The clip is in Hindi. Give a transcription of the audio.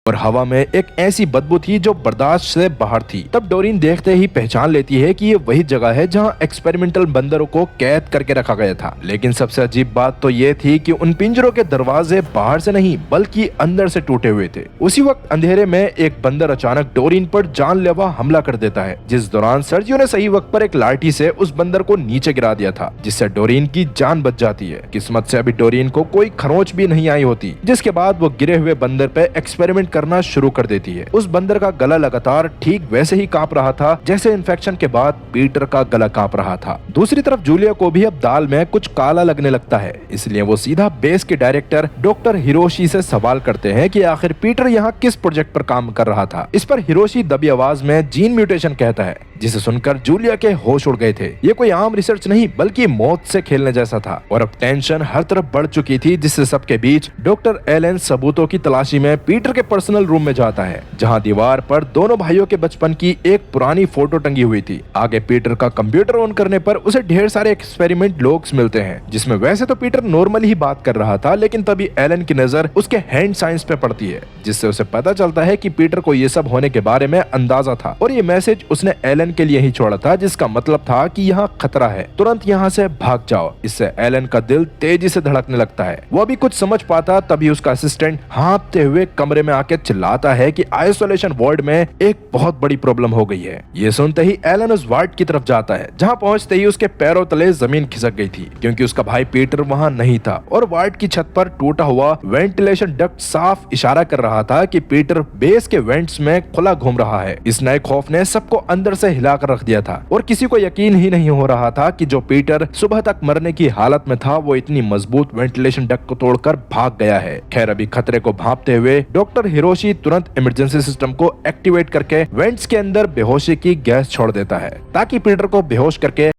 और हवा में एक ऐसी बदबू थी जो बर्दाश्त से बाहर थी। तब डोरीन देखते ही पहचान लेती है कि ये वही जगह है जहां एक्सपेरिमेंटल बंदरों को कैद करके रखा गया था। लेकिन सबसे अजीब बात तो ये थी कि उन पिंजरों के दरवाजे बाहर से नहीं बल्कि अंदर से टूटे हुए थे। उसी वक्त अंधेरे में एक बंदर अचानक डोरीन पर जानलेवा हमला कर देता है, जिस दौरान सर्जियो ने सही वक्त पर एक लाठी से उस बंदर को नीचे गिरा दिया था, जिससे डोरीन की जान बच जाती है। किस्मत से अभी डोरीन को कोई खरोंच भी नहीं आई होती, जिसके बाद वो गिरे हुए बंदर पे एक्सपेरिमेंट करना शुरू कर देती है। उस बंदर का गला लगातार ठीक वैसे ही कांप रहा था जैसे इन्फेक्शन के बाद पीटर का गला कांप रहा था। दूसरी तरफ जूलिया को भी अब दाल में कुछ काला लगने लगता है, इसलिए वो सीधा बेस के डायरेक्टर डॉक्टर हिरोशी से सवाल करते हैं कि आखिर पीटर यहाँ किस प्रोजेक्ट पर काम कर रहा था। इस पर हिरोशी दबी आवाज में जीन म्यूटेशन कहता है, जिसे सुनकर जूलिया के होश उड़ गए थे। ये कोई आम रिसर्च नहीं बल्कि मौत से खेलने जैसा था और अब टेंशन हर तरफ बढ़ चुकी थी, जिससे सबके बीच डॉक्टर एलन सबूतों की तलाशी में पीटर के पर्सनल रूम में जाता है, जहां दीवार पर दोनों भाइयों के बचपन की एक पुरानी फोटो टंगी हुई थी। आगे पीटर का कंप्यूटर ऑन करने पर उसे ढेर सारे एक्सपेरिमेंट लॉग्स मिलते हैं, जिसमें वैसे तो पीटर नॉर्मली ही बात कर रहा था, लेकिन तभी एलन की नजर उसके हैंड साइंस पे पड़ती है, जिससे उसे पता चलता है कि पीटर को ये सब होने के बारे में अंदाजा था और ये मैसेज उसने एलन के लिए ही छोड़ा था, जिसका मतलब था कि यहाँ खतरा है, तुरंत यहाँ से भाग जाओ। इससे एलन का दिल तेजी से धड़कने लगता है। वो अभी कुछ समझ पाता तभी उसका असिस्टेंट हाँफते हुए कमरे में आके चिल्लाता है कि आइसोलेशन वार्ड में एक बहुत बड़ी प्रॉब्लम हो गई है। ये सुनते ही एलन उस वार्ड की तरफ जाता है, जहाँ पहुंचते ही उसके पैरों तले जमीन खिसक गई थी, क्योंकि उसका भाई पीटर वहाँ नहीं था और वार्ड की छत पर टूटा हुआ वेंटिलेशन डक्ट साफ इशारा कर रहा था कि पीटर बेस के वेंट्स में खुला घूम रहा है। इस नए खौफ ने सबको अंदर से हिलाकर रख दिया था और किसी को यकीन ही नहीं हो रहा था कि जो पीटर सुबह तक मरने की हालत में था वो इतनी मजबूत वेंटिलेशन डक्ट को तोड़कर भाग गया है। खैर अभी खतरे को भांपते हुए डॉक्टर हिरोशी तुरंत इमरजेंसी सिस्टम को एक्टिवेट करके वेंट्स के अंदर बेहोशी की गैस छोड़ देता है, ताकि पीटर को बेहोश करके